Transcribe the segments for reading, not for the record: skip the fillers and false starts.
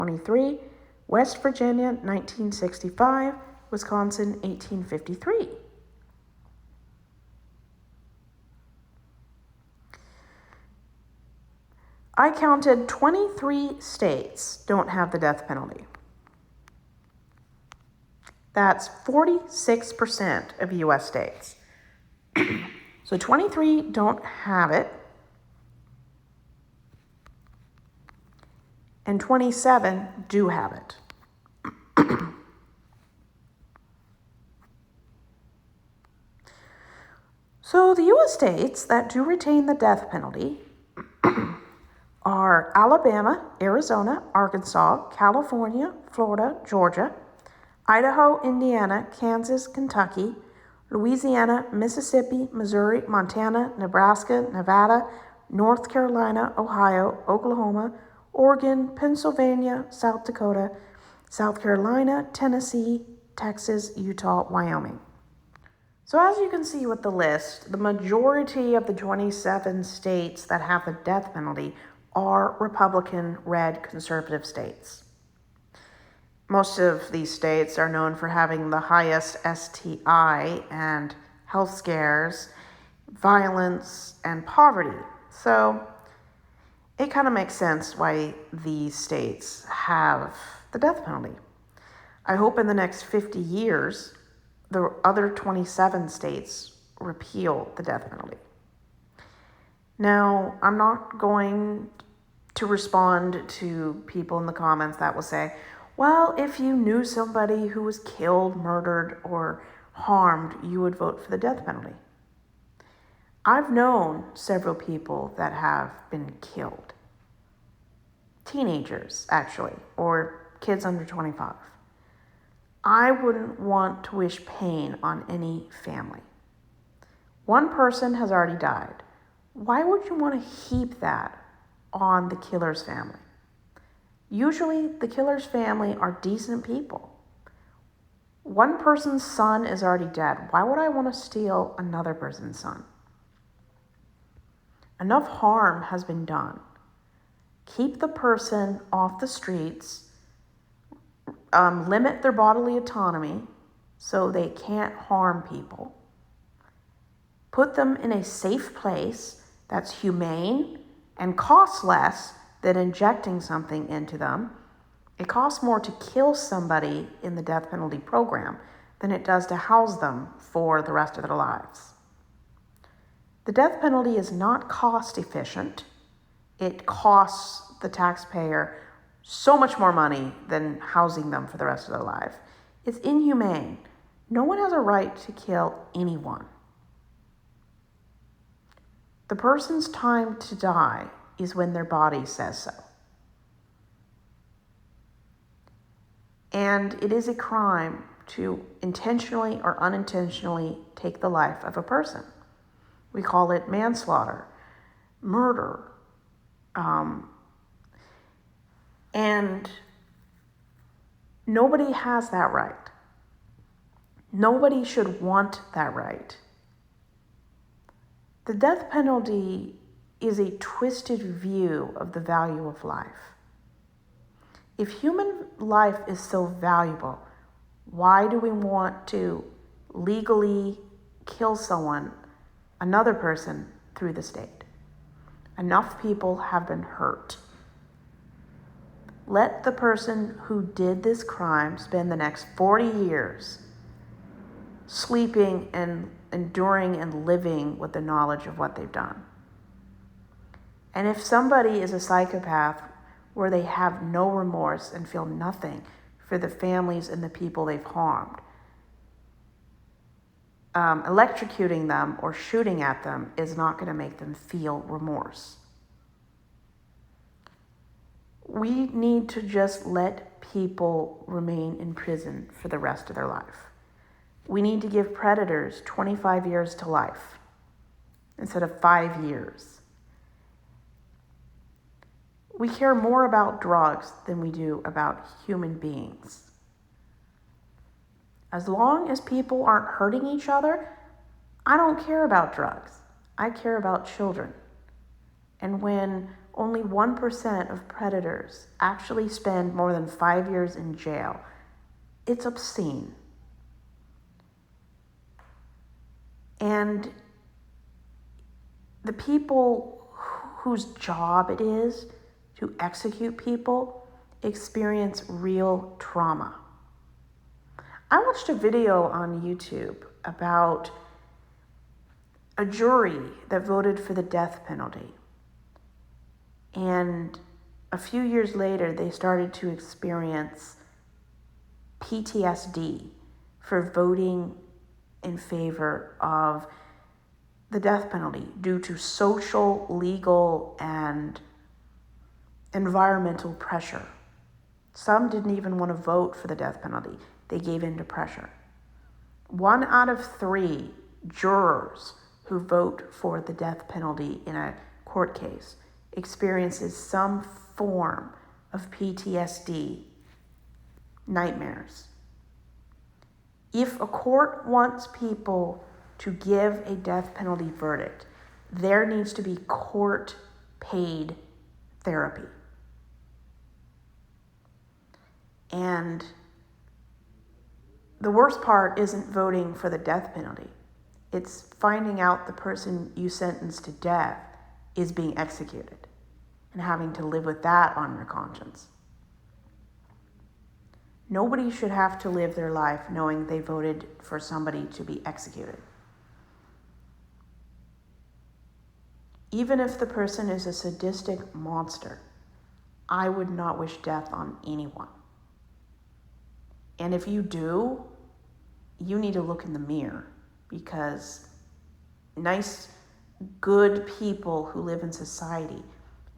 23, West Virginia 1965, Wisconsin 1853. I counted 23 states don't have the death penalty. That's 46% of U.S. states. So 23 don't have it, and 27 do have it. So the U.S. states that do retain the death penalty are Alabama, Arizona, Arkansas, California, Florida, Georgia, Idaho, Indiana, Kansas, Kentucky, Louisiana, Mississippi, Missouri, Montana, Nebraska, Nevada, North Carolina, Ohio, Oklahoma, Oregon, Pennsylvania, South Dakota, South Carolina, Tennessee, Texas, Utah, Wyoming. So as you can see with the list, the majority of the 27 states that have the death penalty are Republican red conservative states. Most of these states are known for having the highest STI and health scares, violence, and poverty. So it kind of makes sense why these states have the death penalty. I hope in the next 50 years, the other 27 states repeal the death penalty. Now, I'm not going to respond to people in the comments that will say, well, if you knew somebody who was killed, murdered, or harmed, you would vote for the death penalty. I've known several people that have been killed. Teenagers, actually, or kids under 25. I wouldn't want to wish pain on any family. One person has already died. Why would you want to heap that on the killer's family? Usually, the killer's family are decent people. One person's son is already dead. Why would I want to steal another person's son? Enough harm has been done. Keep the person off the streets. Limit their bodily autonomy so they can't harm people. Put them in a safe place that's humane and costs less than injecting something into them. It costs more to kill somebody in the death penalty program than it does to house them for the rest of their lives. The death penalty is not cost efficient. It costs the taxpayer so much more money than housing them for the rest of their life. It's inhumane. No one has a right to kill anyone. The person's time to die is when their body says so. And it is a crime to intentionally or unintentionally take the life of a person. We call it manslaughter, murder, and nobody has that right. Nobody should want that right. The death penalty is a twisted view of the value of life. If human life is so valuable, why do we want to legally kill someone, another person, through the state? Enough people have been hurt. Let the person who did this crime spend the next 40 years sleeping and enduring and living with the knowledge of what they've done. And if somebody is a psychopath where they have no remorse and feel nothing for the families and the people they've harmed, electrocuting them or shooting at them is not going to make them feel remorse. We need to just let people remain in prison for the rest of their life. We need to give predators 25 years to life instead of 5 years. We care more about drugs than we do about human beings. As long as people aren't hurting each other, I don't care about drugs. I care about children. And when only 1% of predators actually spend more than 5 years in jail. It's obscene. And the people whose job it is to execute people experience real trauma. I watched a video on YouTube about a jury that voted for the death penalty. And a few years later, they started to experience PTSD for voting in favor of the death penalty due to social, legal, and environmental pressure. Some didn't even want to vote for the death penalty. They gave in to pressure. 1 out of 3 jurors who vote for the death penalty in a court case experiences some form of PTSD, nightmares. If a court wants people to give a death penalty verdict, there needs to be court-paid therapy. And the worst part isn't voting for the death penalty. It's finding out the person you sentenced to death is being executed and having to live with that on your conscience. Nobody should have to live their life knowing they voted for somebody to be executed. Even if the person is a sadistic monster, I would not wish death on anyone. And if you do, you need to look in the mirror, because nice, good people who live in society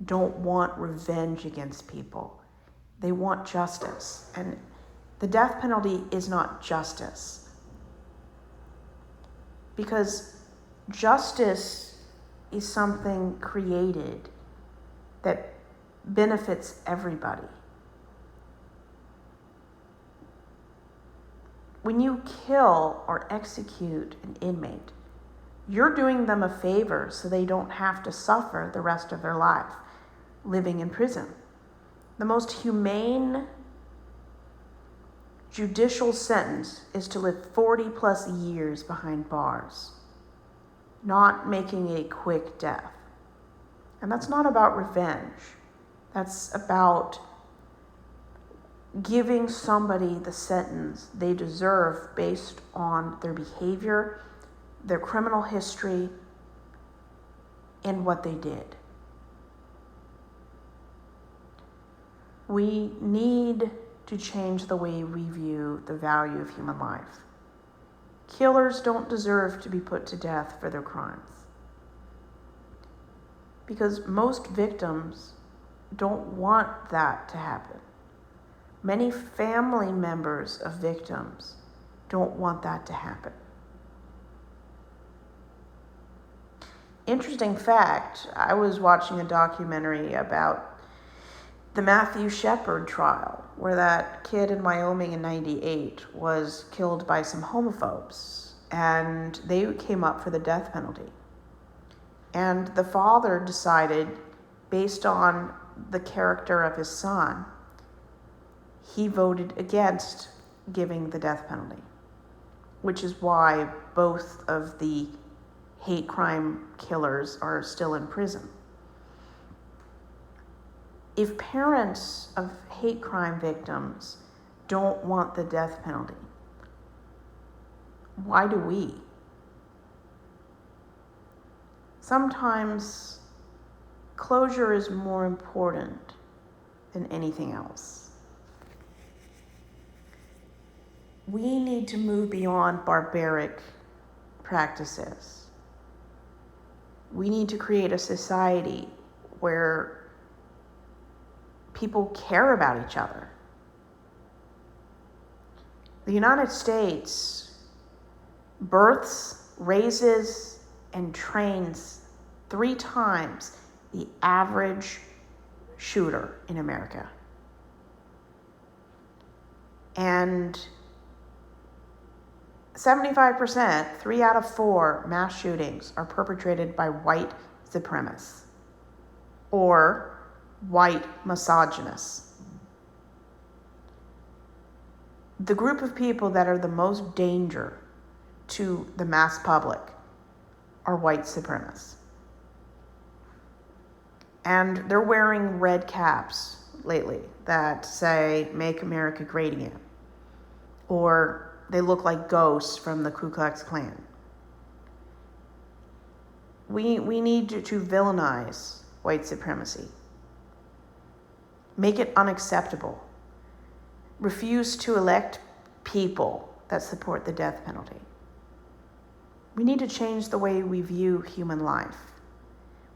don't want revenge against people. They want justice. And the death penalty is not justice, because justice is something created that benefits everybody. When you kill or execute an inmate, you're doing them a favor so they don't have to suffer the rest of their life living in prison. The most humane judicial sentence is to live 40 plus years behind bars, not making a quick death. And that's not about revenge. That's about giving somebody the sentence they deserve based on their behavior, their criminal history, and what they did. We need to change the way we view the value of human life. Killers don't deserve to be put to death for their crimes, because most victims don't want that to happen. Many family members of victims don't want that to happen. Interesting fact, I was watching a documentary about the Matthew Shepard trial, where that kid in Wyoming in '98 was killed by some homophobes, and they came up for the death penalty. And the father decided, based on the character of his son, he voted against giving the death penalty, which is why both of the hate crime killers are still in prison. If parents of hate crime victims don't want the death penalty, why do we? Sometimes closure is more important than anything else. We need to move beyond barbaric practices. We need to create a society where people care about each other. The United States births, raises, and trains 3 times the average shooter in America. And 75%, 3 out of 4 mass shootings are perpetrated by white supremacists. or white misogynists. The group of people that are the most danger to the mass public are white supremacists. And they're wearing red caps lately that say, "Make America Great Again." Or they look like ghosts from the Ku Klux Klan. We need to villainize white supremacy. Make it unacceptable. Refuse to elect people that support the death penalty. We need to change the way we view human life.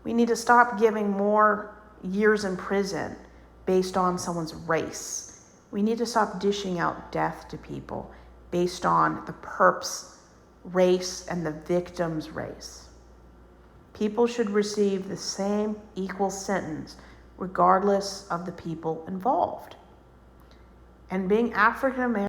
We need to stop giving more years in prison based on someone's race. We need to stop dishing out death to people based on the perp's race and the victim's race. People should receive the same equal sentence regardless of the people involved. And being African American